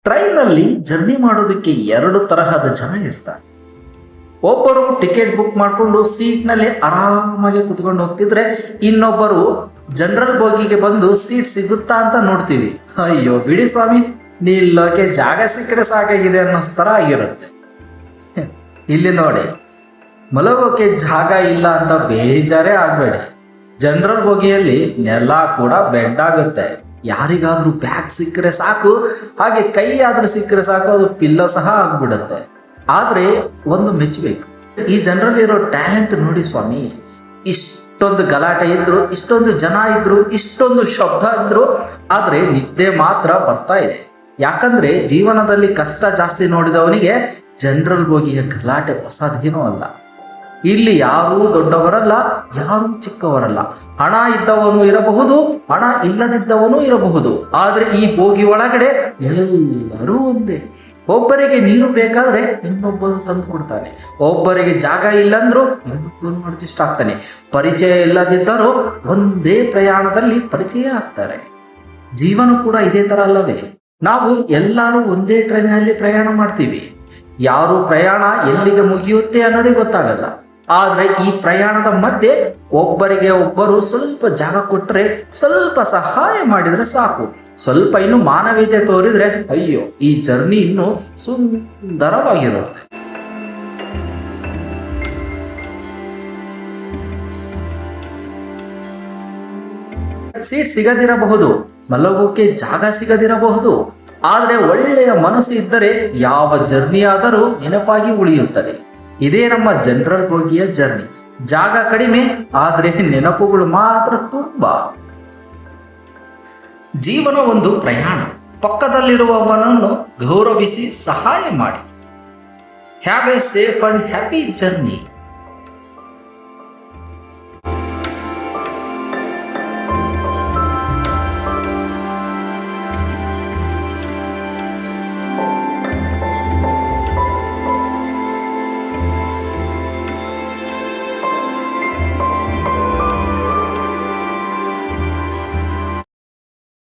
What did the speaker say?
ಟ್ರೈನಲ್ಲಿ ಜರ್ನಿ ಮಾಡೋದಕ್ಕೆ ಎರಡು ತರಹದ ಜನ ಇರ್ತಾರೆ. ಒಬ್ಬರು ಟಿಕೆಟ್ ಬುಕ್ ಮಾಡಿಕೊಂಡು ಸೀಟ್ನಲ್ಲಿ ಆರಾಮಾಗಿ ಕುತ್ಕೊಂಡು ಹೋಗ್ತಿದ್ರೆ, ಇನ್ನೊಬ್ಬರು ಜನರಲ್ ಬೋಗಿಗೆ ಬಂದು ಸೀಟ್ ಸಿಗುತ್ತಾ ಅಂತ ನೋಡ್ತೀವಿ. ಅಯ್ಯೋ ಬಿಡಿ ಸ್ವಾಮಿ, ನಿಲ್ಲೋಕೆ ಜಾಗ ಸಿಕ್ಕರೆ ಸಾಕಾಗಿದೆ ಅನ್ನೋ ಥರ ಆಗಿರುತ್ತೆ. ಇಲ್ಲಿ ನೋಡಿ, ಮಲಗೋಕೆ ಜಾಗ ಇಲ್ಲ ಅಂತ ಬೇಜಾರೇ ಆಗಬೇಡಿ. ಜನರಲ್ ಬೋಗಿಯಲ್ಲಿ ನೆಲ ಕೂಡ ಬೆಡ್ ಆಗುತ್ತೆ. ಯಾರಿಗಾದ್ರೂ ಬ್ಯಾಗ್ ಸಿಕ್ಕರೆ ಸಾಕು, ಹಾಗೆ ಕೈ ಆದ್ರೂ ಸಿಕ್ಕರೆ ಸಾಕು, ಅದು ಪಿಲ್ಲೋ ಸಹ ಆಗ್ಬಿಡುತ್ತೆ. ಆದ್ರೆ ಒಂದು ಮೆಚ್ಚಬೇಕು, ಈ ಜನರಲ್ಲಿ ಇರೋ ಟ್ಯಾಲೆಂಟ್ ನೋಡಿ ಸ್ವಾಮಿ. ಇಷ್ಟೊಂದು ಗಲಾಟೆ ಇದ್ರು, ಇಷ್ಟೊಂದು ಜನ ಇದ್ರು, ಇಷ್ಟೊಂದು ಶಬ್ದ ಇದ್ರು, ಆದ್ರೆ ನಿದ್ದೆ ಮಾತ್ರ ಬರ್ತಾ ಇದೆ. ಯಾಕಂದ್ರೆ ಜೀವನದಲ್ಲಿ ಕಷ್ಟ ಜಾಸ್ತಿ ನೋಡಿದವನಿಗೆ ಜನರಲ್ ಬೋಗಿಯ ಗಲಾಟೆ ಹೊಸದೇನೂ ಅಲ್ಲ. ಇಲ್ಲಿ ಯಾರೂ ದೊಡ್ಡವರಲ್ಲ, ಯಾರೂ ಚಿಕ್ಕವರಲ್ಲ. ಹಣ ಇದ್ದವನು ಇರಬಹುದು, ಹಣ ಇಲ್ಲದಿದ್ದವನು ಇರಬಹುದು. ಆದ್ರೆ ಈ ಬೋಗಿ ಒಳಗಡೆ ಎಲ್ಲರೂ ಒಂದೇ. ಒಬ್ಬರಿಗೆ ನೀರು ಬೇಕಾದ್ರೆ ಇನ್ನೊಬ್ಬರು ತಂದು ಕೊಡ್ತಾನೆ, ಒಬ್ಬರಿಗೆ ಜಾಗ ಇಲ್ಲಂದ್ರೂ ಇನ್ನೊಬ್ಬರು ಅಡ್ಜಸ್ಟ್ ಆಗ್ತಾನೆ. ಪರಿಚಯ ಇಲ್ಲದಿದ್ದರೂ ಒಂದೇ ಪ್ರಯಾಣದಲ್ಲಿ ಪರಿಚಯ ಆಗ್ತಾರೆ. ಜೀವನ ಕೂಡ ಇದೇ ತರ ಅಲ್ಲವೇ? ನಾವು ಎಲ್ಲರೂ ಒಂದೇ ಟ್ರೈನಲ್ಲಿ ಪ್ರಯಾಣ ಮಾಡ್ತೀವಿ. ಯಾರು ಪ್ರಯಾಣ ಎಲ್ಲಿಗೆ ಮುಗಿಯುತ್ತೆ ಅನ್ನೋದೇ ಗೊತ್ತಾಗಲ್ಲ. ಆದ್ರೆ ಈ ಪ್ರಯಾಣದ ಮಧ್ಯೆ ಒಬ್ಬರಿಗೆ ಒಬ್ಬರು ಸ್ವಲ್ಪ ಜಾಗ ಕೊಟ್ಟರೆ, ಸ್ವಲ್ಪ ಸಹಾಯ ಮಾಡಿದ್ರೆ ಸಾಕು, ಸ್ವಲ್ಪ ಇನ್ನು ಮಾನವೀಯತೆ ತೋರಿದ್ರೆ, ಅಯ್ಯೋ ಈ ಜರ್ನಿ ಇನ್ನು ಸುಂದರವಾಗಿರುತ್ತೆ. ಸೀಟ್ ಸಿಗದಿರಬಹುದು, ಮಲಗೋಕೆ ಜಾಗ ಸಿಗದಿರಬಹುದು, ಆದ್ರೆ ಒಳ್ಳೆಯ ಮನಸ್ಸು ಇದ್ದರೆ ಯಾವ ಜರ್ನಿ ಆದರೂ ನೆನಪಾಗಿ ಉಳಿಯುತ್ತದೆ. ಇದೇ ನಮ್ಮ ಜನರಲ್ ಬೋಗಿಯ ಜರ್ನಿ. ಜಾಗ ಕಡಿಮೆ, ಆದ್ರೆ ನೆನಪುಗಳು ಮಾತ್ರ ತುಂಬಾ. ಜೀವನ ಒಂದು ಪ್ರಯಾಣ. ಪಕ್ಕದಲ್ಲಿರುವವನನ್ನು ಗೌರವಿಸಿ ಸಹಾಯ ಮಾಡಿ. Have A safe and happy journey.